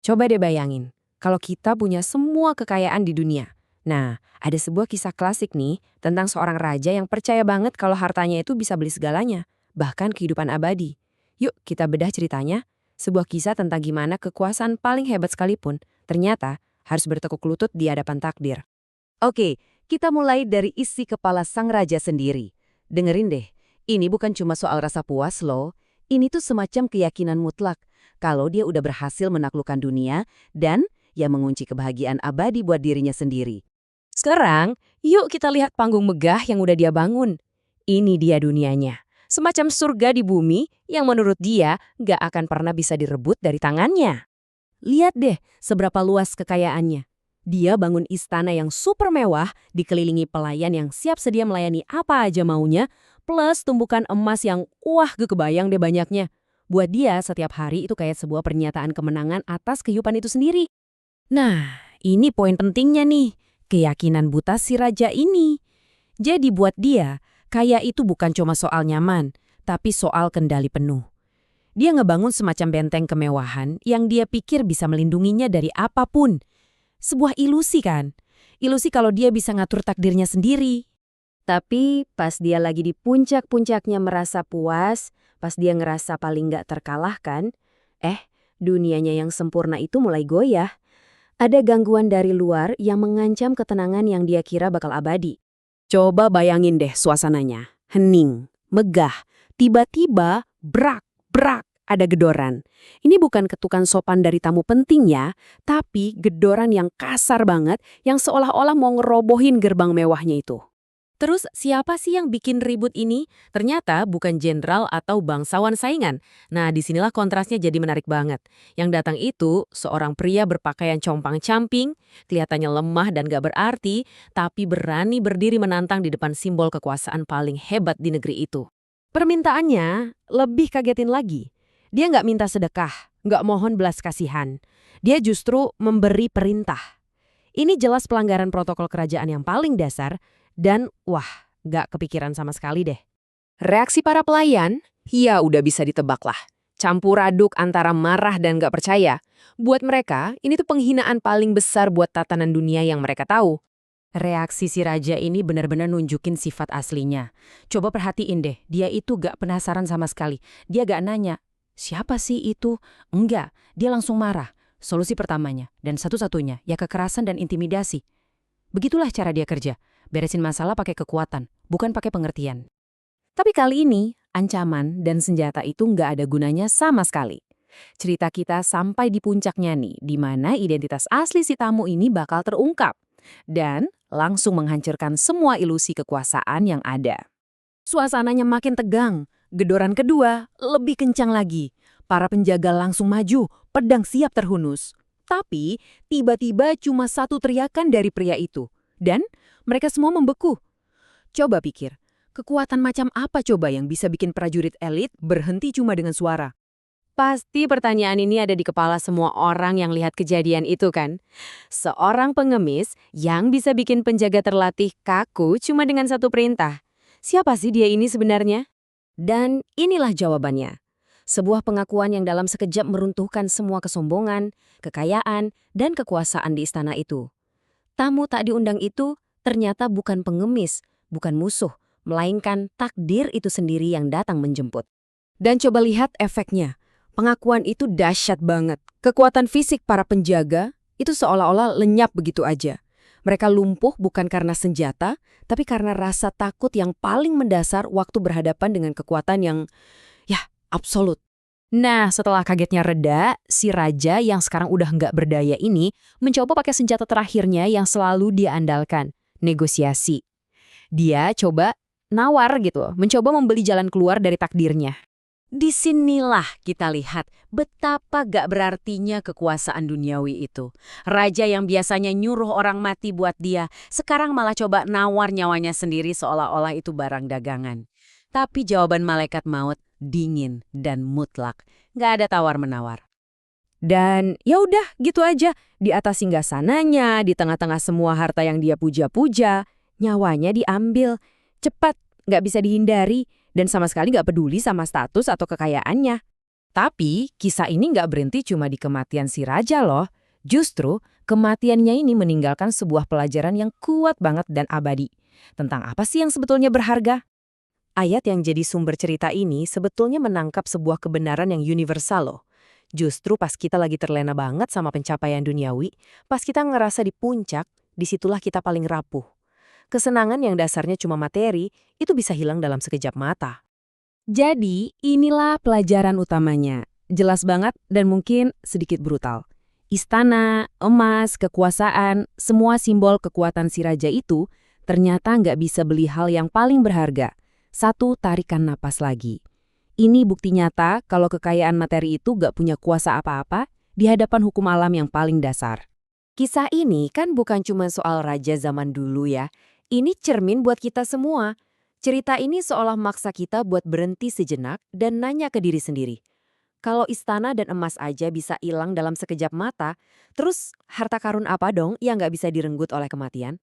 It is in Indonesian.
Coba deh bayangin, kalau kita punya semua kekayaan di dunia. Nah, ada sebuah kisah klasik nih tentang seorang raja yang percaya banget kalau hartanya itu bisa beli segalanya, bahkan kehidupan abadi. Yuk kita bedah ceritanya. Sebuah kisah tentang gimana kekuasaan paling hebat sekalipun ternyata harus bertekuk lutut di hadapan takdir. Oke, kita mulai dari isi kepala sang raja sendiri. Dengerin deh, ini bukan cuma soal rasa puas loh. Ini tuh semacam keyakinan mutlak kalau dia udah berhasil menaklukkan dunia dan ya mengunci kebahagiaan abadi buat dirinya sendiri. Sekarang, yuk kita lihat panggung megah yang udah dia bangun. Ini dia dunianya. Semacam surga di bumi yang menurut dia nggak akan pernah bisa direbut dari tangannya. Lihat deh seberapa luas kekayaannya. Dia bangun istana yang super mewah, dikelilingi pelayan yang siap sedia melayani apa aja maunya, plus tumpukan emas yang wah kebayang deh banyaknya. Buat dia, setiap hari itu kayak sebuah pernyataan kemenangan atas kehidupan itu sendiri. Nah, ini poin pentingnya nih, keyakinan buta si raja ini. Jadi buat dia, kaya itu bukan cuma soal nyaman, tapi soal kendali penuh. Dia ngebangun semacam benteng kemewahan yang dia pikir bisa melindunginya dari apapun. Sebuah ilusi kan? Ilusi kalau dia bisa ngatur takdirnya sendiri. Tapi pas dia lagi di puncak-puncaknya merasa puas, pas dia ngerasa paling nggak terkalahkan, dunianya yang sempurna itu mulai goyah. Ada gangguan dari luar yang mengancam ketenangan yang dia kira bakal abadi. Coba bayangin deh suasananya. Hening, megah, tiba-tiba brak, ada gedoran. Ini bukan ketukan sopan dari tamu penting ya, tapi gedoran yang kasar banget yang seolah-olah mau ngerobohin gerbang mewahnya itu. Terus siapa sih yang bikin ribut ini? Ternyata bukan jenderal atau bangsawan saingan. Nah, disinilah kontrasnya jadi menarik banget. Yang datang itu seorang pria berpakaian compang-camping, kelihatannya lemah dan gak berarti, tapi berani berdiri menantang di depan simbol kekuasaan paling hebat di negeri itu. Permintaannya lebih kagetin lagi. Dia nggak minta sedekah, nggak mohon belas kasihan. Dia justru memberi perintah. Ini jelas pelanggaran protokol kerajaan yang paling dasar, dan wah, nggak kepikiran sama sekali deh. Reaksi para pelayan, ya udah bisa ditebak lah. Campur aduk antara marah dan nggak percaya. Buat mereka, ini tuh penghinaan paling besar buat tatanan dunia yang mereka tahu. Reaksi si raja ini benar-benar nunjukin sifat aslinya. Coba perhatiin deh, dia itu gak penasaran sama sekali. Dia gak nanya, siapa sih itu? Enggak, dia langsung marah. Solusi pertamanya, dan satu-satunya, ya kekerasan dan intimidasi. Begitulah cara dia kerja. Beresin masalah pakai kekuatan, bukan pakai pengertian. Tapi kali ini, ancaman dan senjata itu nggak ada gunanya sama sekali. Cerita kita sampai di puncaknya nih, di mana identitas asli si tamu ini bakal terungkap. Dan langsung menghancurkan semua ilusi kekuasaan yang ada. Suasananya makin tegang, gedoran kedua lebih kencang lagi. Para penjaga langsung maju, pedang siap terhunus. Tapi tiba-tiba cuma satu teriakan dari pria itu. Dan mereka semua membeku. Coba pikir, kekuatan macam apa coba yang bisa bikin prajurit elit berhenti cuma dengan suara? Pasti pertanyaan ini ada di kepala semua orang yang lihat kejadian itu kan? Seorang pengemis yang bisa bikin penjaga terlatih kaku cuma dengan satu perintah. Siapa sih dia ini sebenarnya? Dan inilah jawabannya. Sebuah pengakuan yang dalam sekejap meruntuhkan semua kesombongan, kekayaan, dan kekuasaan di istana itu. Tamu tak diundang itu ternyata bukan pengemis, bukan musuh, melainkan takdir itu sendiri yang datang menjemput. Dan coba lihat efeknya. Pengakuan itu dahsyat banget. Kekuatan fisik para penjaga itu seolah-olah lenyap begitu aja. Mereka lumpuh bukan karena senjata, tapi karena rasa takut yang paling mendasar waktu berhadapan dengan kekuatan yang, absolut. Nah, setelah kagetnya reda, si raja yang sekarang udah nggak berdaya ini mencoba pakai senjata terakhirnya yang selalu dia andalkan, negosiasi. Dia coba nawar gitu, mencoba membeli jalan keluar dari takdirnya. Disinilah kita lihat betapa gak berartinya kekuasaan duniawi itu. Raja yang biasanya nyuruh orang mati buat dia, sekarang malah coba nawar nyawanya sendiri seolah-olah itu barang dagangan. Tapi jawaban malaikat maut dingin dan mutlak. Gak ada tawar-menawar. Dan ya udah gitu aja, di atas singgasananya, di tengah-tengah semua harta yang dia puja-puja, nyawanya diambil. Cepat, gak bisa dihindari. Dan sama sekali nggak peduli sama status atau kekayaannya. Tapi kisah ini nggak berhenti cuma di kematian si raja loh. Justru kematiannya ini meninggalkan sebuah pelajaran yang kuat banget dan abadi. Tentang apa sih yang sebetulnya berharga? Ayat yang jadi sumber cerita ini sebetulnya menangkap sebuah kebenaran yang universal loh. Justru pas kita lagi terlena banget sama pencapaian duniawi, pas kita ngerasa di puncak, disitulah kita paling rapuh. Kesenangan yang dasarnya cuma materi, itu bisa hilang dalam sekejap mata. Jadi, inilah pelajaran utamanya. Jelas banget dan mungkin sedikit brutal. Istana, emas, kekuasaan, semua simbol kekuatan si raja itu ternyata nggak bisa beli hal yang paling berharga. Satu, tarikan napas lagi. Ini bukti nyata kalau kekayaan materi itu nggak punya kuasa apa-apa di hadapan hukum alam yang paling dasar. Kisah ini kan bukan cuma soal raja zaman dulu ya. Ini cermin buat kita semua. Cerita ini seolah maksa kita buat berhenti sejenak dan nanya ke diri sendiri. Kalau istana dan emas aja bisa hilang dalam sekejap mata, terus harta karun apa dong yang nggak bisa direnggut oleh kematian?